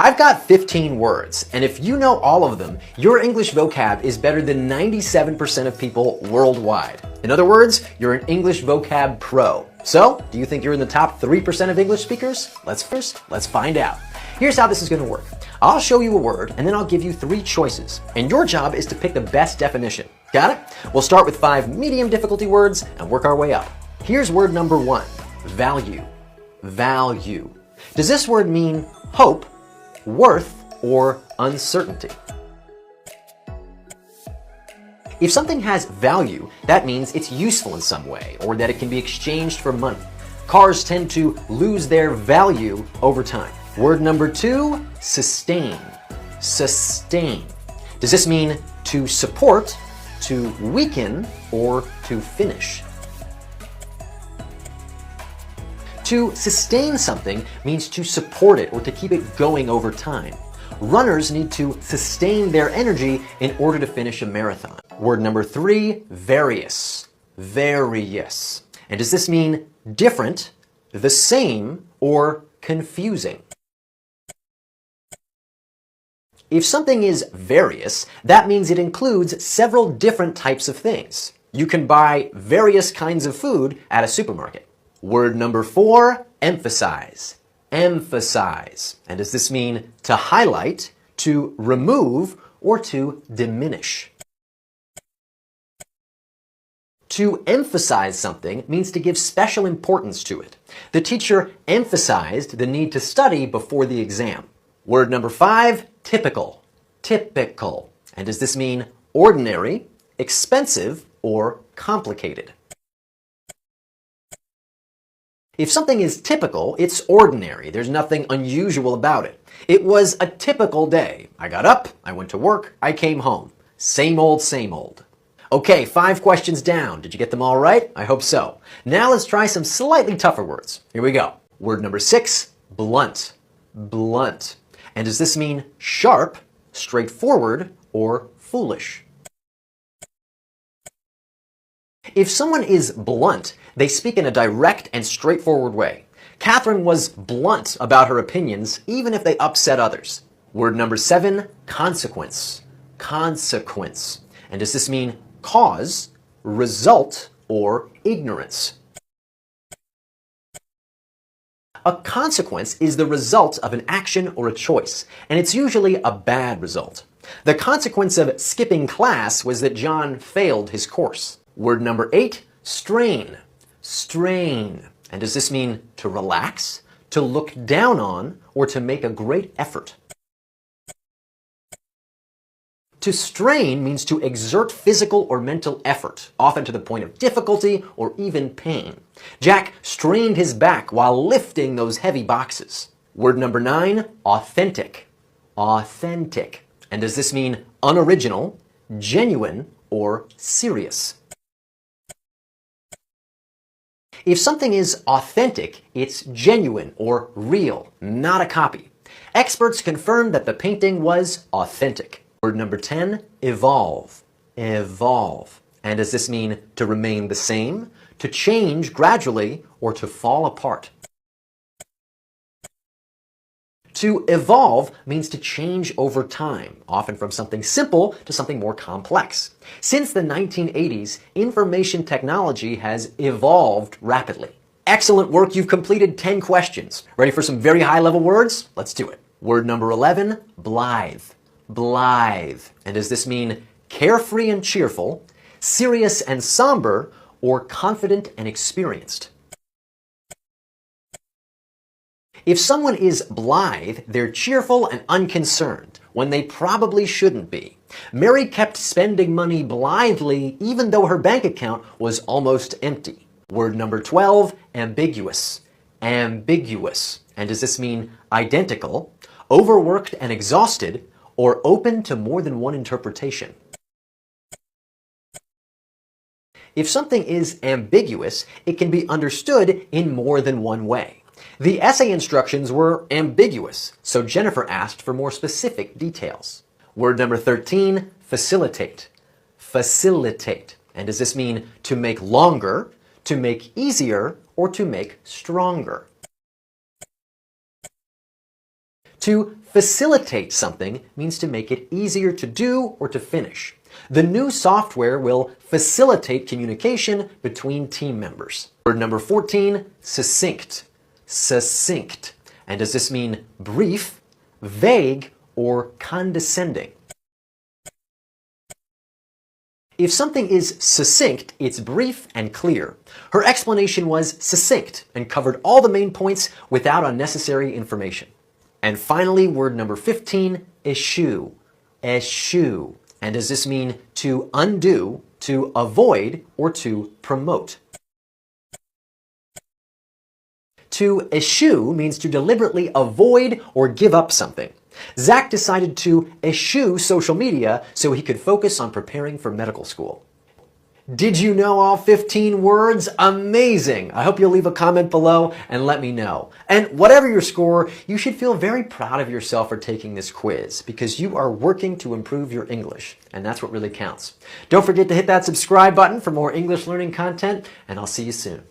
I've got 15 words, and if you know all of them, your English vocab is better than 97% of people worldwide. In other words, you're an English vocab pro. So, do you think you're in the top 3% of English speakers? Let's find out. Here's how this is going to work. I'll show you a word, and then I'll give you 3 choices, and your job is to pick the best definition. Got it? We'll start with 5 medium difficulty words and work our way up. Here's word number 1, value. Value. Does this word mean hope, worth, or uncertainty? If something has value, that means it's useful in some way, or that it can be exchanged for money. Cars tend to lose their value over time. Word number 2, sustain. Sustain. Does this mean to support, to weaken, or to finish? To sustain something means to support it or to keep it going over time. Runners need to sustain their energy in order to finish a marathon. Word number 3, various. Various. And does this mean different, the same, or confusing? If something is various, that means it includes several different types of things. You can buy various kinds of food at a supermarket. Word number 4, emphasize. Emphasize. And does this mean to highlight, to remove, or to diminish? To emphasize something means to give special importance to it. The teacher emphasized the need to study before the exam. Word number 5, typical. Typical. And does this mean ordinary, expensive, or complicated? If something is typical, it's ordinary. There's nothing unusual about it. It was a typical day. I got up, I went to work, I came home. Same old, same old. Okay, 5 questions down. Did you get them all right? I hope so. Now let's try some slightly tougher words. Here we go. Word number 6, blunt. Blunt. And does this mean sharp, straightforward, or foolish? If someone is blunt, they speak in a direct and straightforward way. Catherine was blunt about her opinions, even if they upset others. Word number 7, consequence. Consequence. And does this mean cause, result, or ignorance? A consequence is the result of an action or a choice, and it's usually a bad result. The consequence of skipping class was that John failed his course. Word number 8, strain. Strain. And does this mean to relax, to look down on, or to make a great effort? To strain means to exert physical or mental effort, often to the point of difficulty or even pain. Jack strained his back while lifting those heavy boxes. Word number 9, authentic. Authentic. And does this mean unoriginal, genuine, or serious? If something is authentic, it's genuine or real, not a copy. Experts confirmed that the painting was authentic. Word number 10, evolve. Evolve. And does this mean to remain the same, to change gradually, or to fall apart? To evolve means to change over time, often from something simple to something more complex. Since the 1980s, information technology has evolved rapidly. Excellent work, you've completed 10 questions. Ready for some very high-level words? Let's do it. Word number 11, blithe. Blithe. And does this mean carefree and cheerful, serious and somber, or confident and experienced? If someone is blithe, they're cheerful and unconcerned, when they probably shouldn't be. Mary kept spending money blithely even though her bank account was almost empty. Word number 12, ambiguous. Ambiguous. And does this mean identical, overworked and exhausted, or open to more than one interpretation? If something is ambiguous, it can be understood in more than one way. The essay instructions were ambiguous, so Jennifer asked for more specific details. Word number 13, facilitate. Facilitate. And does this mean to make longer, to make easier, or to make stronger? To facilitate something means to make it easier to do or to finish. The new software will facilitate communication between team members. Word number 14, succinct. Succinct. And does this mean brief, vague, or condescending? If something is succinct, it's brief and clear. Her explanation was succinct and covered all the main points without unnecessary information. And finally, word number 15, eschew. Eschew. And does this mean to undo, to avoid, or to promote? To eschew means to deliberately avoid or give up something. Zach decided to eschew social media so he could focus on preparing for medical school. Did you know all 15 words? Amazing! I hope you'll leave a comment below and let me know. And whatever your score, you should feel very proud of yourself for taking this quiz because you are working to improve your English, and that's what really counts. Don't forget to hit that subscribe button for more English learning content, and I'll see you soon.